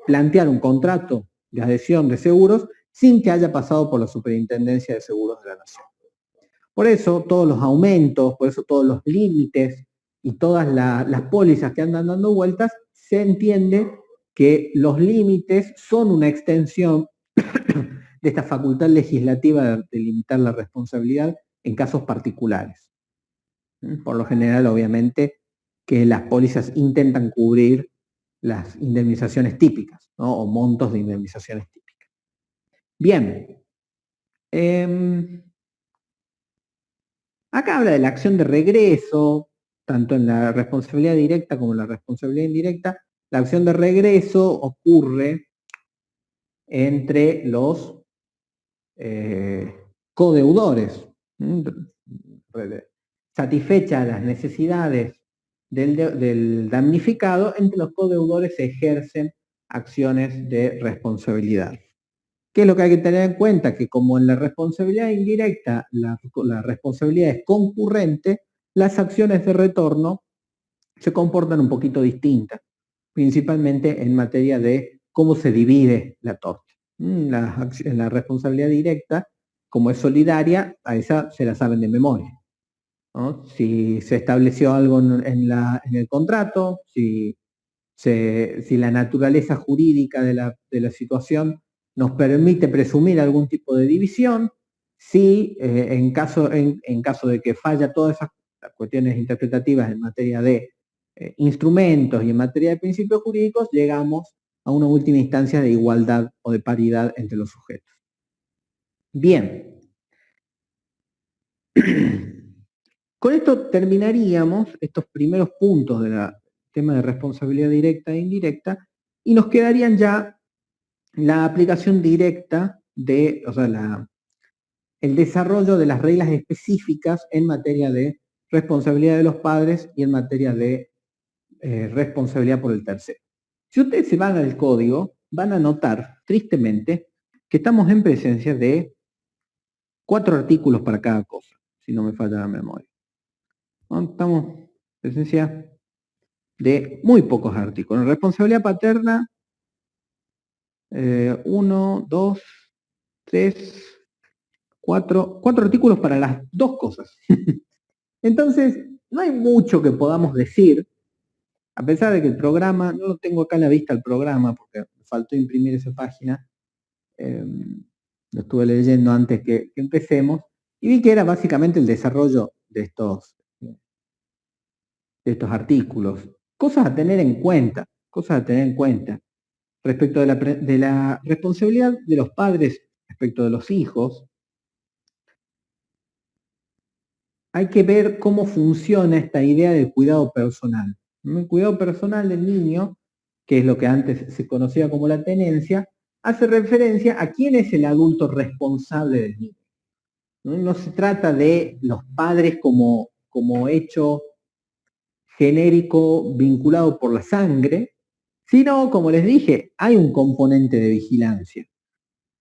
plantear un contrato de adhesión de seguros sin que haya pasado por la superintendencia de seguros de la nación. Por eso todos los aumentos, por eso todos los límites y todas las pólizas que andan dando vueltas, se entiende que los límites son una extensión de esta facultad legislativa de limitar la responsabilidad en casos particulares. Por lo general, obviamente, que las pólizas intentan cubrir las indemnizaciones típicas, ¿no? O montos de indemnizaciones típicas. Bien. Acá habla de la acción de regreso, tanto en la responsabilidad directa como en la responsabilidad indirecta. La acción de regreso ocurre entre los codeudores. Satisfechas las necesidades del damnificado, entre los codeudores se ejercen acciones de responsabilidad. ¿Qué es lo que hay que tener en cuenta? Que como en la responsabilidad indirecta la responsabilidad es concurrente, las acciones de retorno se comportan un poquito distintas, principalmente en materia de cómo se divide la torta. La responsabilidad directa, como es solidaria, a esa se la saben de memoria, ¿no? Si se estableció algo en el contrato, si la naturaleza jurídica de la situación nos permite presumir algún tipo de división, si en caso de que falla todas esas cuestiones interpretativas en materia de instrumentos y en materia de principios jurídicos, llegamos a una última instancia de igualdad o de paridad entre los sujetos. Bien. Con esto terminaríamos estos primeros puntos del tema de responsabilidad directa e indirecta y nos quedarían ya la aplicación directa el desarrollo de las reglas específicas en materia de responsabilidad de los padres y en materia de responsabilidad por el tercero. Si ustedes se van al código, van a notar, tristemente, que estamos en presencia de 4 artículos para cada cosa, si no me falla la memoria. ¿No? Estamos en presencia de muy pocos artículos. En responsabilidad paterna, 1, 2, 3, 4 artículos para las dos cosas. Entonces, no hay mucho que podamos decir, a pesar de que el programa, no lo tengo acá a la vista el programa, porque me faltó imprimir esa página, lo estuve leyendo antes que empecemos, y vi que era básicamente el desarrollo de estos artículos. Cosas a tener en cuenta, respecto de la responsabilidad de los padres respecto de los hijos. Hay que ver cómo funciona esta idea del cuidado personal. El cuidado personal del niño, que es lo que antes se conocía como la tenencia, hace referencia a quién es el adulto responsable del niño. No se trata de los padres como hecho genérico vinculado por la sangre, sino, como les dije, hay un componente de vigilancia.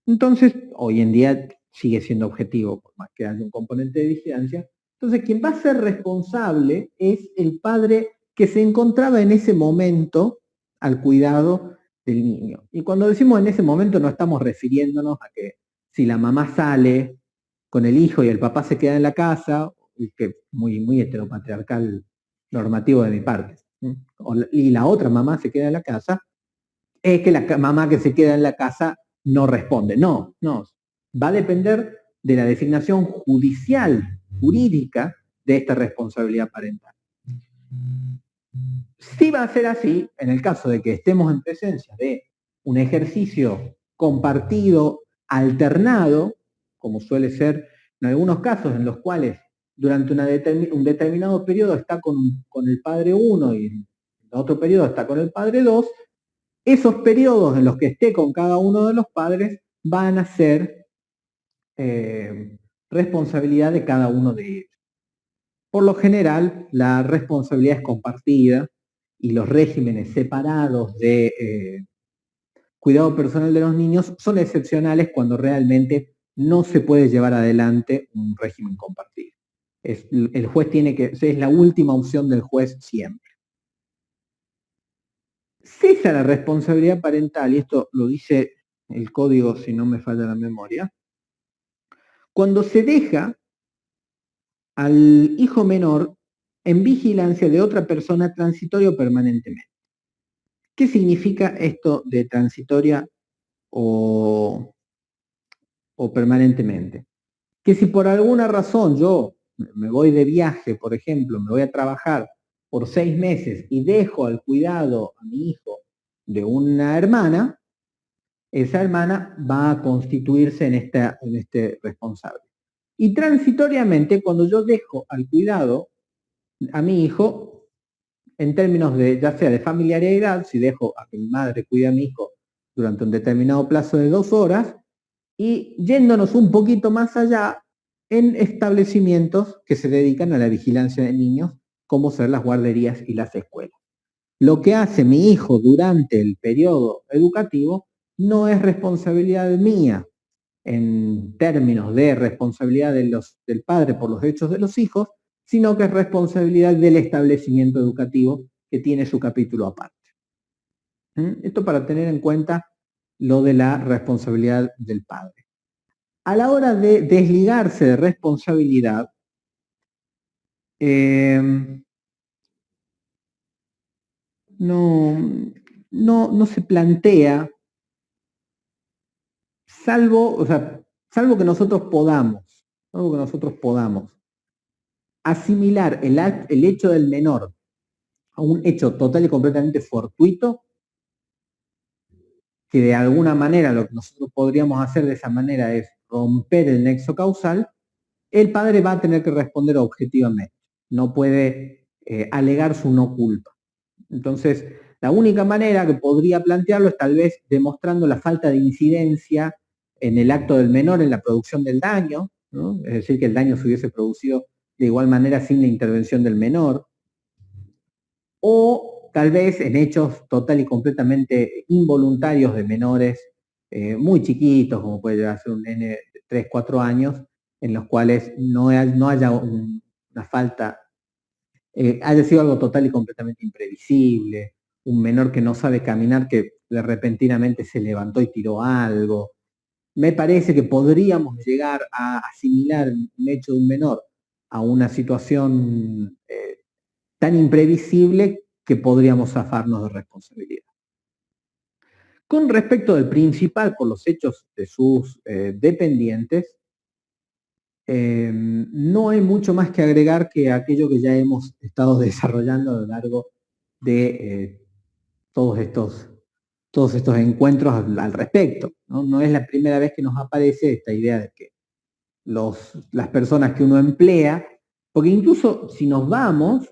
Entonces, hoy en día sigue siendo objetivo, por más que haya un componente de vigilancia. Entonces, quien va a ser responsable es el padre que se encontraba en ese momento al cuidado del niño. Y cuando decimos en ese momento no estamos refiriéndonos a que si la mamá sale con el hijo y el papá se queda en la casa, que muy, muy heteropatriarcal normativo de mi parte, y la otra mamá se queda en la casa, es que la mamá que se queda en la casa no responde. No, va a depender de la designación judicial, jurídica, de esta responsabilidad parental. Sí va a ser así en el caso de que estemos en presencia de un ejercicio compartido, alternado, como suele ser en algunos casos en los cuales durante un determinado periodo está con el padre 1 y en otro periodo está con el padre 2, esos periodos en los que esté con cada uno de los padres van a ser responsabilidad de cada uno de ellos. Por lo general, la responsabilidad es compartida y los regímenes separados de cuidado personal de los niños son excepcionales cuando realmente no se puede llevar adelante un régimen compartido. El juez es la última opción del juez siempre. Cesa la responsabilidad parental, y esto lo dice el código si no me falla la memoria, cuando se deja al hijo menor en vigilancia de otra persona transitoria o permanentemente. ¿Qué significa esto de transitoria o permanentemente? Que si por alguna razón yo me voy de viaje, por ejemplo, me voy a trabajar por 6 meses y dejo al cuidado a mi hijo de una hermana, esa hermana va a constituirse en este responsable. Y transitoriamente, cuando yo dejo al cuidado a mi hijo, en términos de, ya sea de familiaridad, si dejo a que mi madre cuide a mi hijo durante un determinado plazo de 2 horas, y yéndonos un poquito más allá, en establecimientos que se dedican a la vigilancia de niños, como ser las guarderías y las escuelas. Lo que hace mi hijo durante el periodo educativo no es responsabilidad mía en términos de responsabilidad del padre por los derechos de los hijos, sino que es responsabilidad del establecimiento educativo que tiene su capítulo aparte. Esto para tener en cuenta lo de la responsabilidad del padre. A la hora de desligarse de responsabilidad, no se plantea, salvo que nosotros podamos asimilar el hecho del menor a un hecho total y completamente fortuito, que de alguna manera lo que nosotros podríamos hacer de esa manera es romper el nexo causal, el padre va a tener que responder objetivamente, no puede alegar su no culpa. Entonces, la única manera que podría plantearlo es tal vez demostrando la falta de incidencia en el acto del menor en la producción del daño, ¿no? Es decir, que el daño se hubiese producido de igual manera sin la intervención del menor, o tal vez en hechos total y completamente involuntarios de menores muy chiquitos, como puede llegar a ser un nene de 3, 4 años, en los cuales no haya una falta, haya sido algo total y completamente imprevisible, un menor que no sabe caminar, que repentinamente se levantó y tiró algo. Me parece que podríamos llegar a asimilar un hecho de un menor a una situación tan imprevisible que podríamos zafarnos de responsabilidad. Con respecto del principal por los hechos de sus dependientes, no hay mucho más que agregar que aquello que ya hemos estado desarrollando a lo largo de todos estos encuentros al respecto, ¿no? No es la primera vez que nos aparece esta idea de que las personas que uno emplea, porque incluso si nos vamos,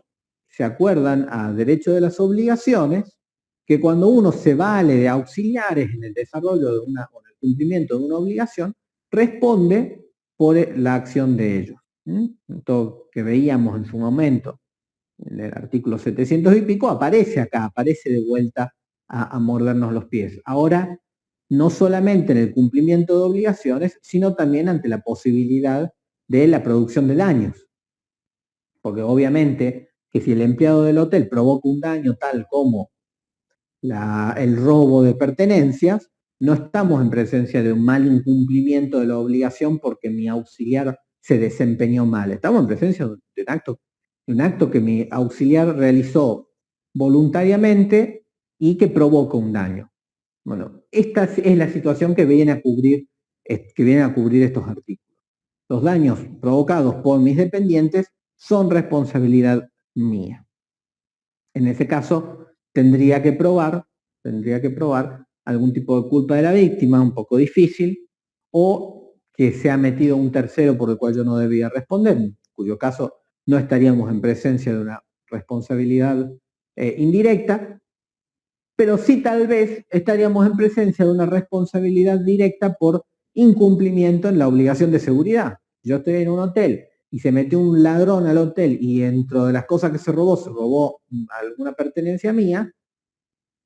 se acuerdan a derecho de las obligaciones, que cuando uno se vale de auxiliares en el desarrollo o en el cumplimiento de una obligación, responde por la acción de ellos. Esto que veíamos en su momento en el artículo 700 y pico, aparece acá, aparece de vuelta a mordernos los pies. Ahora, no solamente en el cumplimiento de obligaciones, sino también ante la posibilidad de la producción de daños. Porque obviamente que si el empleado del hotel provoca un daño tal como el robo de pertenencias, no estamos en presencia de un mal incumplimiento de la obligación porque mi auxiliar se desempeñó mal. Estamos en presencia de un acto que mi auxiliar realizó voluntariamente y que provoca un daño. Bueno, esta es la situación que vienen a cubrir estos artículos. Los daños provocados por mis dependientes son responsabilidad mía. En ese caso, tendría que probar algún tipo de culpa de la víctima, un poco difícil, o que se ha metido un tercero por el cual yo no debía responder, en cuyo caso no estaríamos en presencia de una responsabilidad indirecta, pero sí tal vez estaríamos en presencia de una responsabilidad directa por incumplimiento en la obligación de seguridad. Yo estoy en un hotel y se metió un ladrón al hotel y dentro de las cosas que se robó alguna pertenencia mía,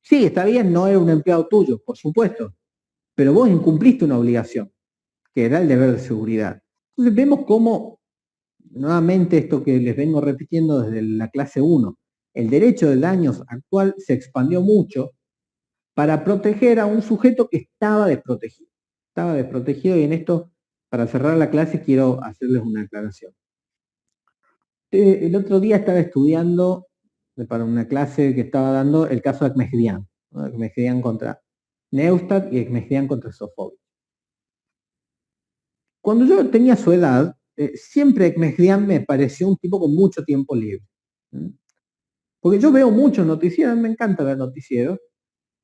sí, está bien, no era un empleado tuyo, por supuesto, pero vos incumpliste una obligación, que era el deber de seguridad. Entonces vemos cómo, nuevamente esto que les vengo repitiendo desde la clase 1, el derecho de daños actual se expandió mucho para proteger a un sujeto que estaba desprotegido. Estaba desprotegido y en esto, para cerrar la clase, quiero hacerles una aclaración. El otro día estaba estudiando para una clase que estaba dando el caso de Ekmekhdían, ¿no? Ekmekhdían contra Neustadt y Ekmekhdían contra Sofovich. Cuando yo tenía su edad, siempre Ekmekhdían me pareció un tipo con mucho tiempo libre. Porque yo veo muchos noticieros, me encanta ver noticieros,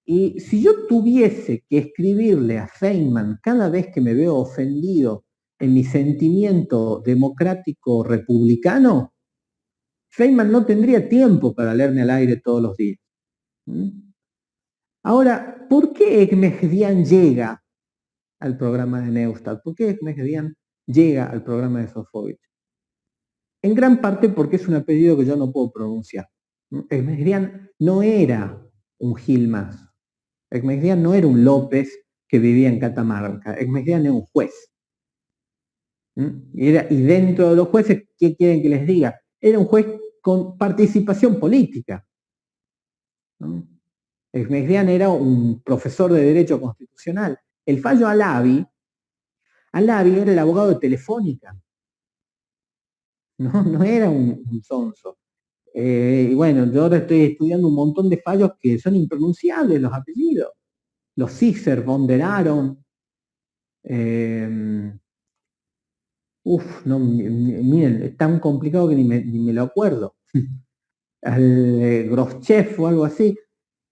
y si yo tuviese que escribirle a Feynman cada vez que me veo ofendido en mi sentimiento democrático republicano, Feynman no tendría tiempo para leerme al aire todos los días. Ahora, ¿por qué Ekmekhdían llega al programa de Neustadt? ¿Por qué Ekmekhdían llega al programa de Sofovich? En gran parte porque es un apellido que yo no puedo pronunciar. Ekmekhdían no era un Gil más. Ekmekhdían no era un López que vivía en Catamarca. Ekmekhdían era un juez. Y dentro de los jueces, ¿qué quieren que les diga? Era un juez con participación política. Ekmekhdían era un profesor de Derecho Constitucional. El fallo Alavi era el abogado de Telefónica. No era un sonso. Y bueno, yo ahora estoy estudiando un montón de fallos que son impronunciables, los apellidos. Los Cicer, von der Aaron. Miren, es tan complicado que ni me lo acuerdo. Al Groschev o algo así.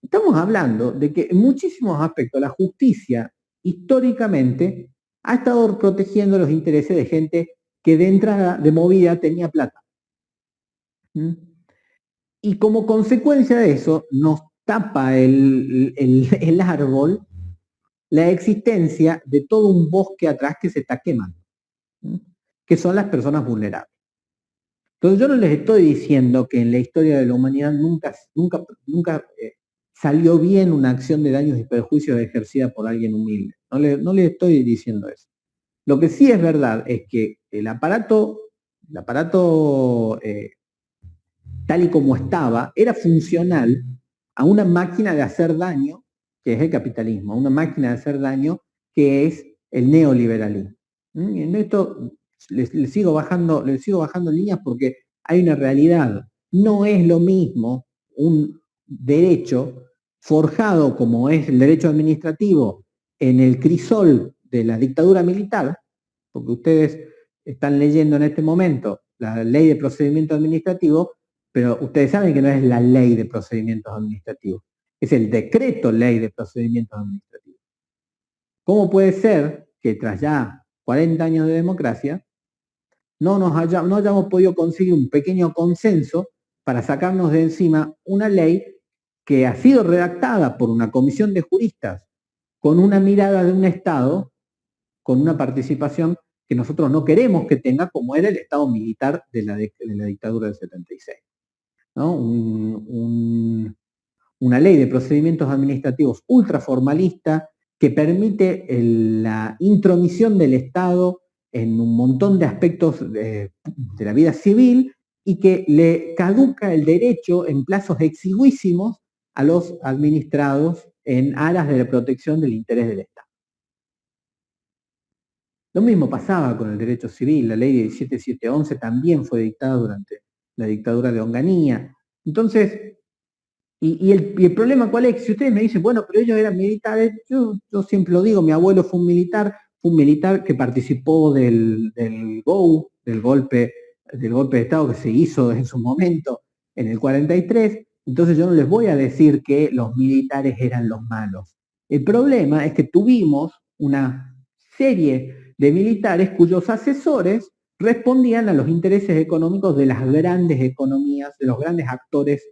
Estamos hablando de que en muchísimos aspectos la justicia históricamente ha estado protegiendo los intereses de gente que de entrada, de movida, tenía plata. Y como consecuencia de eso, nos tapa el árbol la existencia de todo un bosque atrás que se está quemando, que son las personas vulnerables. Entonces yo no les estoy diciendo que en la historia de la humanidad nunca salió bien una acción de daños y perjuicios ejercida por alguien humilde. No le estoy diciendo eso. Lo que sí es verdad es que el aparato tal y como estaba, era funcional a una máquina de hacer daño, que es el capitalismo, a una máquina de hacer daño que es el neoliberalismo. Y en esto le sigo bajando líneas porque hay una realidad. No es lo mismo un derecho forjado como es el derecho administrativo en el crisol de la dictadura militar, porque ustedes están leyendo en este momento la ley de procedimiento administrativo, pero ustedes saben que no es la ley de procedimientos administrativos, es el decreto ley de procedimientos administrativos. ¿Cómo puede ser que tras ya 40 años de democracia no hayamos podido conseguir un pequeño consenso para sacarnos de encima una ley que ha sido redactada por una comisión de juristas con una mirada de un Estado, con una participación que nosotros no queremos que tenga, como era el Estado militar de la dictadura del 76? ¿No? Una ley de procedimientos administrativos ultraformalista que permite la intromisión del Estado en un montón de aspectos de la vida civil y que le caduca el derecho en plazos exiguísimos a los administrados en aras de la protección del interés del Estado. Lo mismo pasaba con el derecho civil. La ley de 17711 también fue dictada durante la dictadura de Onganía. Entonces, y el problema cuál es, si ustedes me dicen, bueno, pero ellos eran militares, yo siempre lo digo, mi abuelo fue un militar que participó del GO, del golpe de Estado que se hizo en su momento en el 43, entonces yo no les voy a decir que los militares eran los malos. El problema es que tuvimos una serie de militares cuyos asesores respondían a los intereses económicos de las grandes economías, de los grandes actores,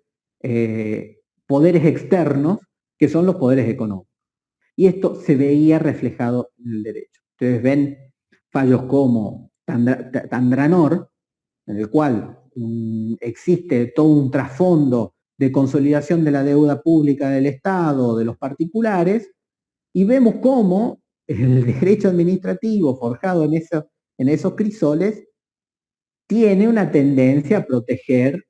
poderes externos, que son los poderes económicos. Y esto se veía reflejado en el derecho. Ustedes ven fallos como Tandranor, en el cual existe todo un trasfondo de consolidación de la deuda pública del Estado, de los particulares, y vemos cómo el derecho administrativo forjado en esos crisoles tiene una tendencia a proteger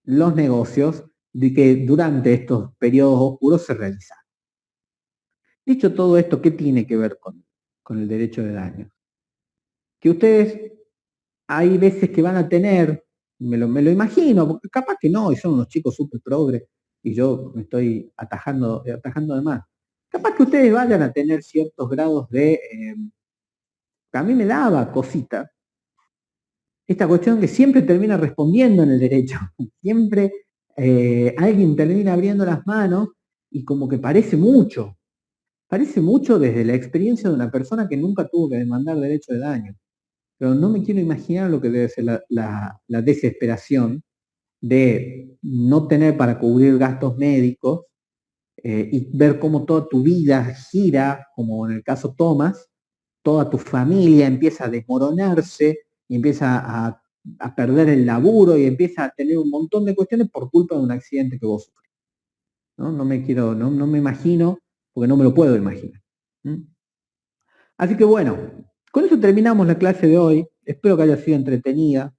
los negocios de que durante estos periodos oscuros se realizan. Dicho todo esto, ¿qué tiene que ver con el derecho de daño? Que ustedes hay veces que van a tener, me lo imagino, porque capaz que no, y son unos chicos súper progres, y yo me estoy atajando de más. Capaz que ustedes vayan a tener ciertos grados de, a mí me daba cosita, esta cuestión que siempre termina respondiendo en el derecho, siempre alguien termina abriendo las manos y como que parece mucho desde la experiencia de una persona que nunca tuvo que demandar derecho de daño. Pero no me quiero imaginar lo que debe ser la desesperación de no tener para cubrir gastos médicos y ver cómo toda tu vida gira, como en el caso Thomas, toda tu familia empieza a desmoronarse y empieza a perder el laburo y empieza a tener un montón de cuestiones por culpa de un accidente que vos sufrís. No me imagino, porque no me lo puedo imaginar. Así que bueno, con eso terminamos la clase de hoy. Espero que haya sido entretenida.